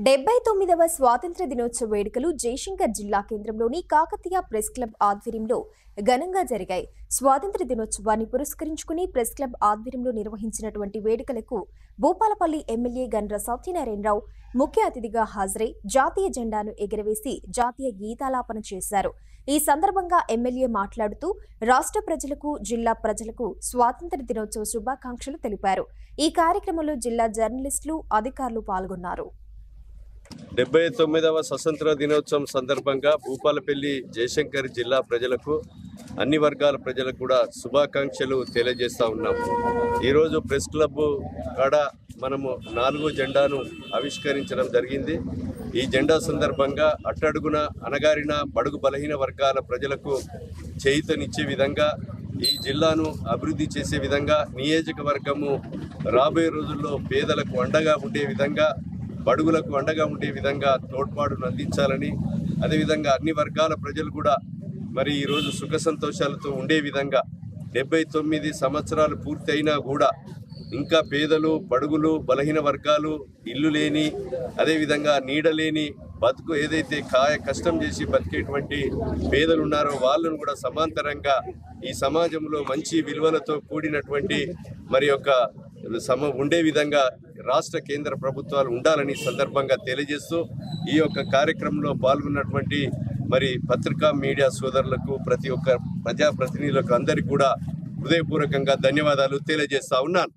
79వ స్వాతంత్ర్య దినోత్సవ వేడుకలు జయశంకర్ జిల్లా కేంద్రంలోని కాకతీయ ప్రెస్ క్లబ్ ఆధ్వర్యంలో ఘనంగా జరిగాయి. స్వాతంత్ర్య దినోత్సవాన్ని పురస్కరించుకుని ప్రెస్ క్లబ్ ఆధ్వర్యంలో నిర్వహించినటువంటి వేడుకలకు భూపాలపల్లి ఎమ్మెల్యే గండ్ర సత్యనారాయణరావు ముఖ్య అతిథిగా హాజరై జాతీయ జెండాను ఎగురవేసి జాతీయ గీతాలాపన చేశారు. ఈ సందర్భంగా ఎమ్మెల్యే మాట్లాడుతూ రాష్ట్ర ప్రజలకు, జిల్లా ప్రజలకు స్వాతంత్ర్య దినోత్సవ శుభాకాంక్షలు తెలిపారు. ఈ కార్యక్రమంలో జిల్లా జర్నలిస్టులు, అధికారులు పాల్గొన్నారు. 79వ స్వతంత్ర దినోత్సవం సందర్భంగా భూపాలపల్లి జయశంకర్ జిల్లా ప్రజలకు, అన్ని వర్గాల ప్రజలకు కూడా శుభాకాంక్షలు తెలియజేస్తా ఉన్నాం. ఈరోజు ప్రెస్ క్లబ్ కాడ మనము 4 జెండాను ఆవిష్కరించడం జరిగింది. ఈ జెండా సందర్భంగా అట్టడుగున అణగారిన బడుగు బలహీన వర్గాల ప్రజలకు చేయూతనిచ్చే విధంగా, ఈ జిల్లాను అభివృద్ధి చేసే విధంగా, నియోజకవర్గము రాబోయే రోజుల్లో పేదలకు అండగా ఉండే విధంగా, బడుగులకు అండగా ఉండే విధంగా తోడ్పాటును అందించాలని, అదేవిధంగా అన్ని వర్గాల ప్రజలు కూడా మరి ఈరోజు సుఖ సంతోషాలతో ఉండే విధంగా 79 సంవత్సరాలు పూర్తి అయినా కూడా ఇంకా పేదలు, బడుగులు, బలహీన వర్గాలు, ఇల్లు లేని, అదేవిధంగా నీడ లేని బతుకు ఏదైతే కష్టం చేసి బతికేటువంటి పేదలు ఉన్నారో వాళ్ళను కూడా సమాంతరంగా ఈ సమాజంలో మంచి విలువలతో కూడినటువంటి మరి యొక్క ఉండే విధంగా రాష్ట్ర కేంద్ర ప్రభుత్వాలు ఉండాలని సందర్భంగా తెలియజేస్తూ, ఈ యొక్క కార్యక్రమంలో పాల్గొన్నటువంటి మరి పత్రికా మీడియా సోదరులకు, ప్రతి ఒక్క ప్రజాప్రతినిధులకు అందరికీ కూడా హృదయపూర్వకంగా ధన్యవాదాలు తెలియజేస్తా ఉన్నాను.